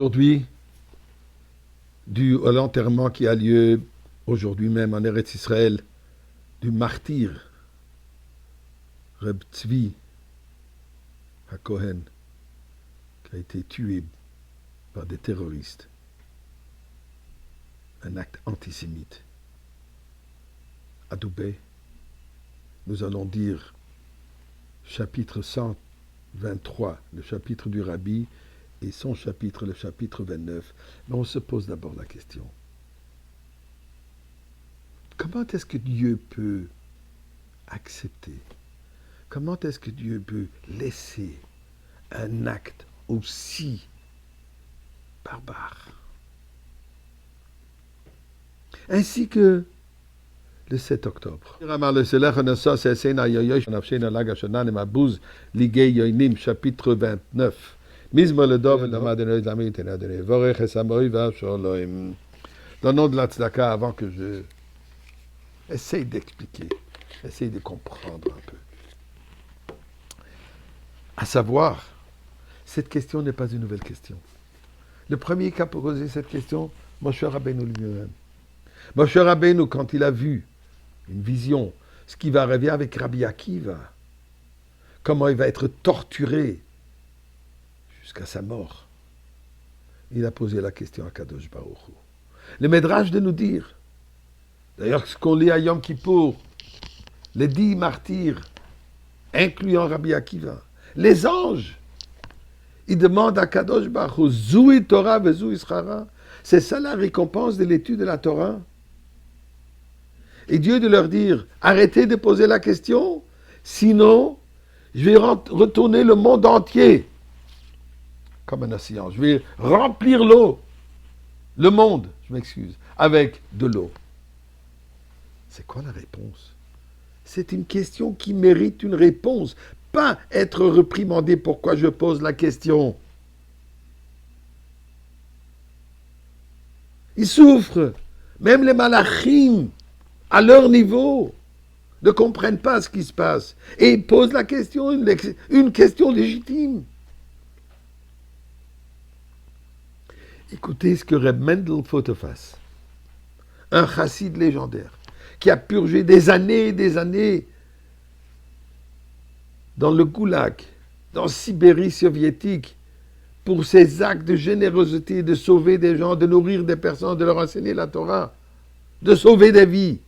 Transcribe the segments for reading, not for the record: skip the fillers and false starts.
Aujourd'hui, dû à l'enterrement qui a lieu aujourd'hui même en Eretz Israël du martyr Reb Tzvi HaKohen, qui a été tué par des terroristes. Un acte antisémite. À Dubaï, nous allons dire chapitre 123, le chapitre du Rabbi, et son chapitre, le chapitre 29. Mais on se pose d'abord la question. Comment est-ce que Dieu peut accepter? Comment est-ce que Dieu peut laisser un acte aussi barbare? Ainsi que le 7 octobre. Chapitre 29. Dans le nom de la tzedaka, avant que je essaye d'expliquer, essaye de comprendre un peu. À savoir, cette question n'est pas une nouvelle question. Le premier qui a posé cette question, Moshe Rabbeinu lui-même. Moshe Rabbeinu, quand il a vu une vision, ce qui va arriver avec Rabbi Akiva, comment il va être torturé jusqu'à sa mort, il a posé la question à Kadosh Baruch Hu. Le Midrash de nous dire, d'ailleurs ce qu'on lit à Yom Kippour, les 10 martyrs, incluant Rabbi Akiva, les anges, ils demandent à Kadosh Baruch Hu, Zoui Torah vezoui Schara, c'est ça la récompense de l'étude de la Torah? Et Dieu de leur dire, arrêtez de poser la question, sinon je vais retourner le monde entier comme un océan. Je vais remplir l'eau, le monde, je m'excuse, avec de l'eau. C'est quoi la réponse? C'est une question qui mérite une réponse, pas être reprimandé pourquoi je pose la question. Ils souffrent, même les malachim, à leur niveau, ne comprennent pas ce qui se passe et ils posent la question, une question légitime. Écoutez ce que Reb Mendel Photophas, un chassid légendaire, qui a purgé des années et des années dans le goulag, dans Sibérie soviétique, pour ses actes de générosité, de sauver des gens, de nourrir des personnes, de leur enseigner la Torah, de sauver des vies.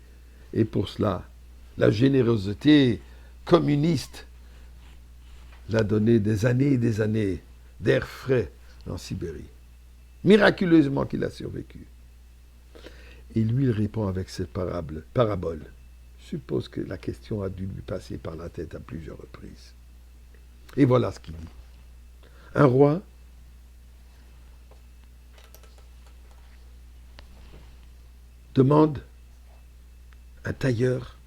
Et pour cela, la générosité communiste l'a donné des années et des années d'air frais en Sibérie. Miraculeusement qu'il a survécu. Et lui, il répond avec cette parabole. Je suppose que la question a dû lui passer par la tête à plusieurs reprises. Et voilà ce qu'il dit. Un roi demande à un tailleur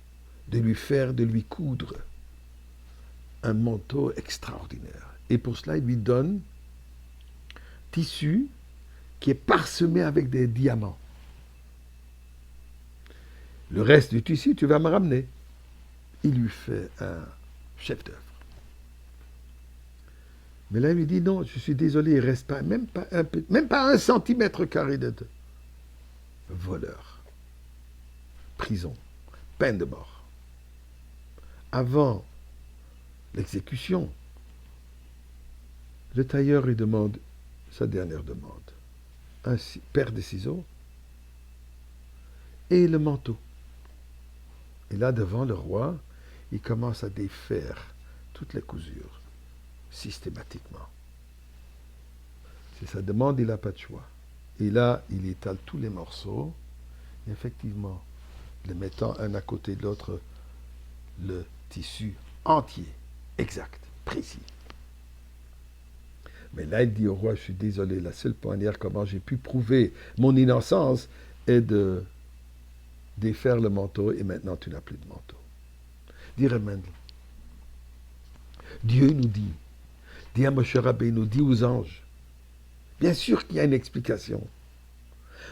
de lui coudre un manteau extraordinaire. Et pour cela, il lui donne tissu qui est parsemé avec des diamants. Le reste du tissu, tu vas me ramener. Il lui fait un chef-d'œuvre. Mais là, il lui dit non, je suis désolé, il ne reste pas, même pas 1 centimètre carré de voleur. Prison, peine de mort. Avant l'exécution, le tailleur lui demande sa dernière demande. Un paire de ciseaux et le manteau. Et là, devant le roi, il commence à défaire toutes les cousures, systématiquement. C'est sa demande, il n'a pas de choix. Et là, il étale tous les morceaux, et effectivement, les mettant un à côté de l'autre, le tissu entier, exact, précis. Mais là, il dit au roi, je suis désolé, la seule manière comment j'ai pu prouver mon innocence est de défaire le manteau, et maintenant tu n'as plus de manteau. Dit Reb Mendel, Dieu nous dit à Moshe Rabbeinu, dit aux anges, bien sûr qu'il y a une explication,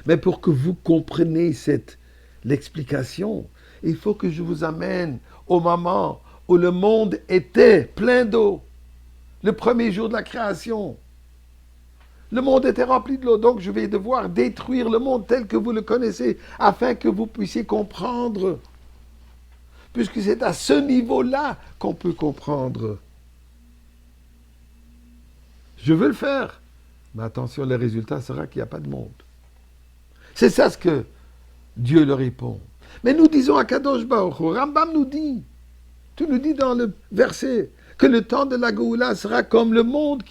mais pour que vous compreniez l'explication, il faut que je vous amène au moment où le monde était plein d'eau, le premier jour de la création. Le monde était rempli de l'eau, donc je vais devoir détruire le monde tel que vous le connaissez, afin que vous puissiez comprendre. Puisque c'est à ce niveau-là qu'on peut comprendre. Je veux le faire, mais attention, le résultat sera qu'il n'y a pas de monde. C'est ça ce que Dieu leur répond. Mais nous disons à Kadosh Baruch Hu, Rambam nous dit, tu nous dis dans le verset, que le temps de la Géoula sera comme le monde,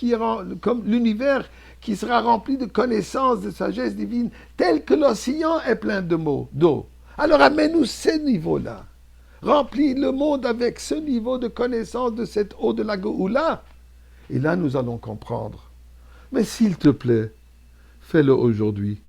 comme l'univers qui sera rempli de connaissances, de sagesse divine, tel que l'océan est plein d'eau. Alors amène-nous ce niveau-là. Remplis le monde avec ce niveau de connaissance de cette eau de la Géoula. Et là, nous allons comprendre. Mais s'il te plaît, fais-le aujourd'hui.